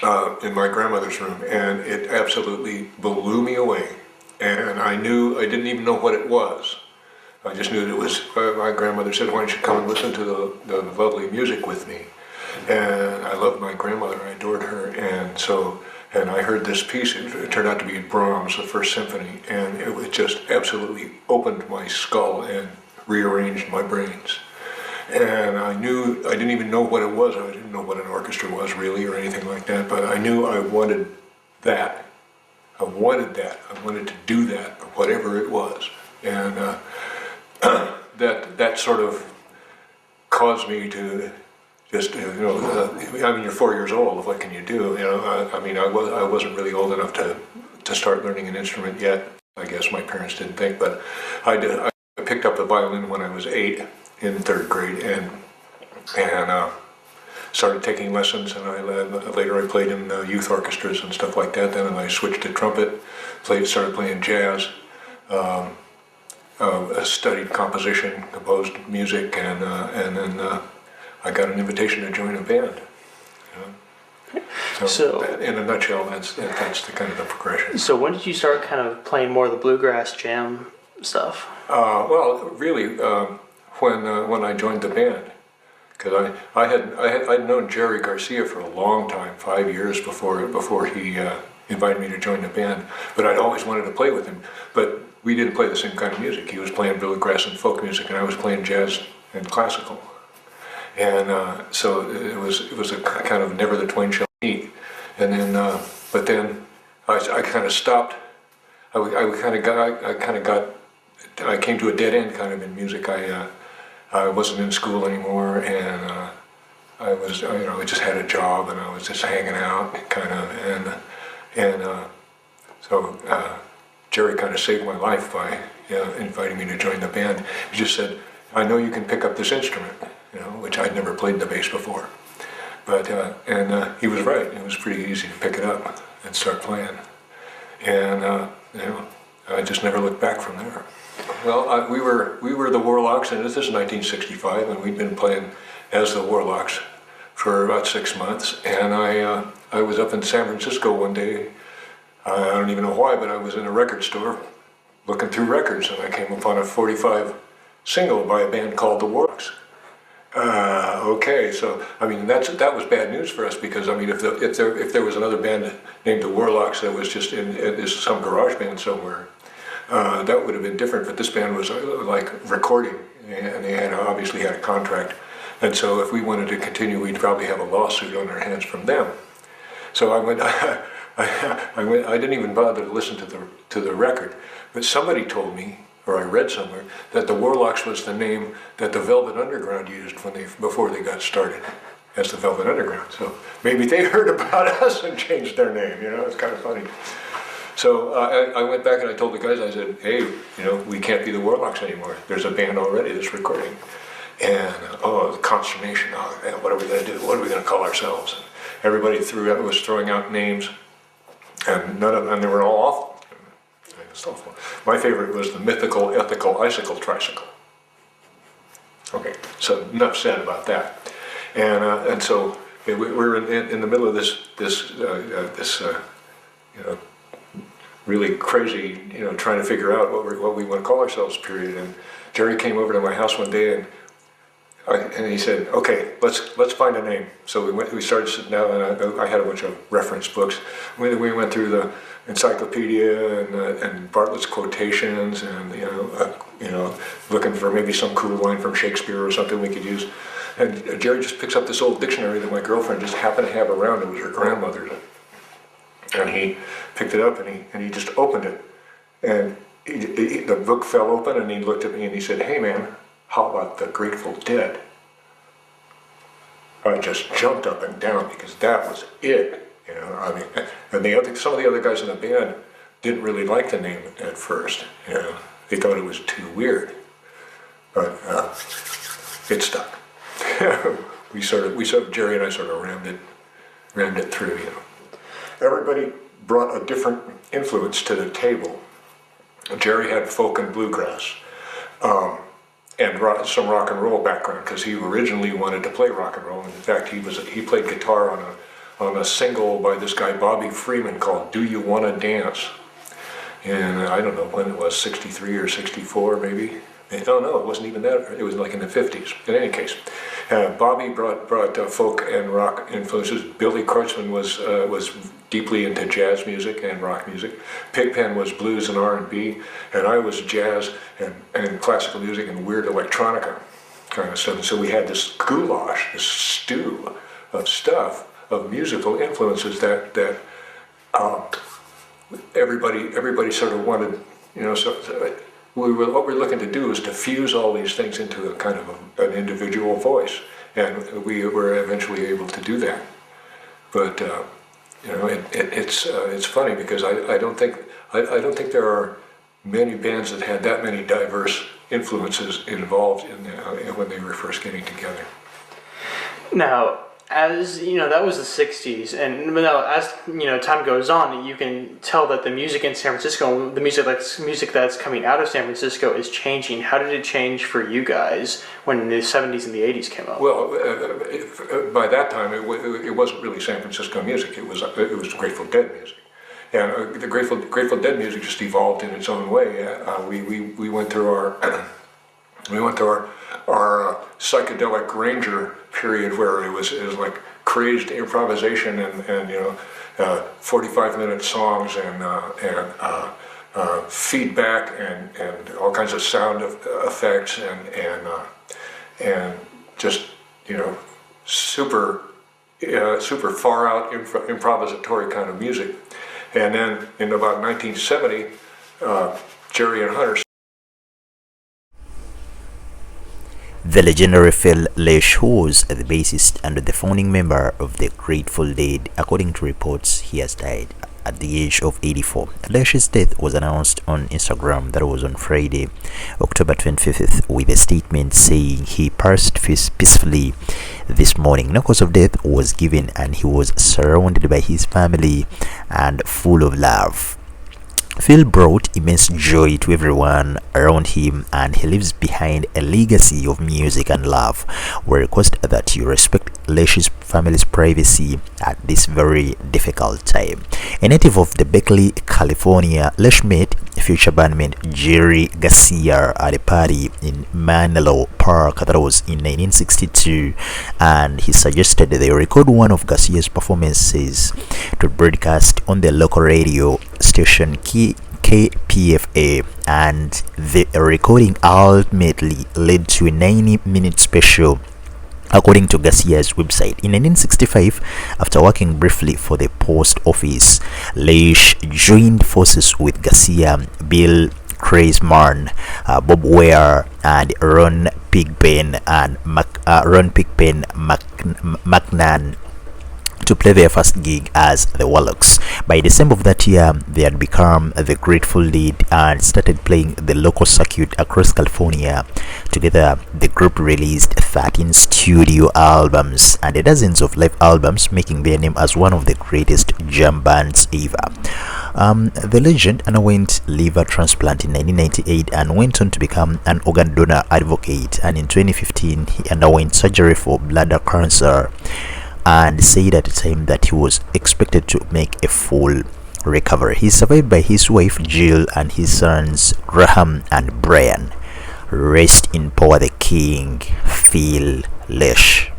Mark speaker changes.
Speaker 1: in my grandmother's room, and it absolutely blew me away. And I didn't even know what it was. I just knew that it was, my grandmother said, why don't you come and listen to the lovely music with me? And I loved my grandmother, I adored her, and I heard this piece. It turned out to be Brahms, the First Symphony, and it just absolutely opened my skull and rearranged my brains. And I didn't even know what it was. I didn't know what an orchestra was really or anything like that, but I knew I wanted that. I wanted that. I wanted to do that, whatever it was. And that sort of caused me to just, I mean, you're 4 years old, what can you do? I wasn't really old enough to start learning an instrument yet. I guess my parents didn't think, but I did. I picked up the violin when I was 8 in 3rd grade, and started taking lessons, and later I played in youth orchestras and stuff like that. Then I switched to trumpet, started playing jazz, studied composition, composed music, and then I got an invitation to join a band. So in a nutshell, that's the kind of the progression.
Speaker 2: So when did you start kind of playing more of the bluegrass jam stuff?
Speaker 1: Well, really, when I joined the band, because I'd known Jerry Garcia for a long time, 5 years before he invited me to join the band. But I'd always wanted to play with him. But we didn't play the same kind of music. He was playing bluegrass and folk music, and I was playing jazz and classical. And so it was a kind of never the twain shall meet. And then, but then I kind of stopped. I came to a dead end kind of in music. I wasn't in school anymore, and I just had a job, and I was just hanging out, kind of, so Jerry kind of saved my life by inviting me to join the band. He just said, "I know you can pick up this instrument," which I'd never played the bass before, but he was right. It was pretty easy to pick it up and start playing, and I just never looked back from there. Well, we were the Warlocks, and this is 1965, and we'd been playing as the Warlocks for about 6 months. And I was up in San Francisco one day. I don't even know why, but I was in a record store looking through records, and I came upon a 45 single by a band called the Warlocks. Okay, so I mean that was bad news for us, because I mean if there was another band named the Warlocks that was just in some garage band somewhere, that would have been different. But this band was like recording, and they obviously had a contract, and so if we wanted to continue, we'd probably have a lawsuit on our hands from them. So I went. I didn't even bother to listen to the record, but somebody told me, or I read somewhere, that the Warlocks was the name that the Velvet Underground used before they got started as the Velvet Underground. So maybe they heard about us and changed their name. It's kind of funny. So I went back and I told the guys, I said, "Hey, we can't be the Warlocks anymore. There's a band already that's recording." And the consternation. Oh, man, what are we going to do? What are we going to call ourselves? And everybody was throwing out names, and they were all awful. My favorite was the mythical, ethical, icicle, tricycle. Okay, so enough said about that. And so we're in the middle of this really crazy, trying to figure out what we want to call ourselves. Period. And Jerry came over to my house one day, and he said, "Okay, let's find a name." So we started sitting down, and I had a bunch of reference books. We went through the encyclopedia and Bartlett's quotations, and looking for maybe some cool line from Shakespeare or something we could use. And Jerry just picks up this old dictionary that my girlfriend just happened to have around. It was her grandmother's, and he picked it up and he just opened it, and the book fell open, and he looked at me and he said, "Hey man, how about the Grateful Dead?" I just jumped up and down, because that was it. And some of the other guys in the band didn't really like the name at first. They thought it was too weird, but it stuck. we sort of Jerry and I sort of rammed it through. Everybody brought a different influence to the table. Jerry had folk and bluegrass, and some rock and roll background, because he originally wanted to play rock and roll. And in fact, he played guitar on a single by this guy Bobby Freeman called "Do You Wanna Dance?" And I don't know when it was, 63 or 64 maybe. No, it wasn't even that. It was like in the 50s. In any case, Bobby brought folk and rock influences. Billy Kreutzmann was deeply into jazz music and rock music. Pigpen was blues and R&B, and I was jazz and classical music and weird electronica kind of stuff. And so we had this goulash, this stew of stuff, of musical influences that everybody sort of wanted, what we're looking to do is to fuse all these things into a kind of an individual voice, and we were eventually able to do that. But it's funny because I don't think there are many bands that had that many diverse influences involved in when they were first getting together.
Speaker 2: Now, as you know, that was the 60s, and now as time goes on, you can tell that the music in San Francisco, the music that's coming out of San Francisco is changing. How did it change for you guys when the 70s and the 80s came out?
Speaker 1: Well, by that time, it wasn't really San Francisco music. It was Grateful Dead music, and the Grateful Dead music just evolved in its own way. We went through our psychedelic Ranger period where it was like crazed improvisation and 45-minute songs and feedback and all kinds of sound effects and just super far out improvisatory kind of music. And then in about 1970, Jerry and Hunter.
Speaker 3: The legendary Phil Lesh, who was the bassist and the founding member of the Grateful Dead, according to reports, he has died at the age of 84. Lesh's death was announced on Instagram. That was on Friday, October 25th, with a statement saying he passed peacefully this morning. No cause of death was given, and he was surrounded by his family and full of love. Phil brought immense joy to everyone around him, and he leaves behind a legacy of music and love. We request that you respect Lesh's family's privacy at this very difficult time. A native of the Berkeley, California, Lesh met future bandmate Jerry Garcia at a party in Menlo Park that was in 1962, and he suggested they record one of Garcia's performances to broadcast on the local radio station KPFA, and the recording ultimately led to a 90-minute special, according to Garcia's website. In 1965, after working briefly for the post office, Lesh joined forces with Garcia, Bill Kreutzmann, Bob Weir, and Ron Pigpen McKernan to play their first gig as the Warlocks. By December of that year, they had become the Grateful Dead and started playing the local circuit across California. Together, the group released 13 studio albums and dozens of live albums, making their name as one of the greatest jam bands ever. The legend underwent liver transplant in 1998 and went on to become an organ donor advocate, and in 2015 he underwent surgery for bladder cancer and said at the time that he was expected to make a full recovery. He is survived by his wife Jill and his sons Graham and Brian. Rest in power the king, Phil Lesh.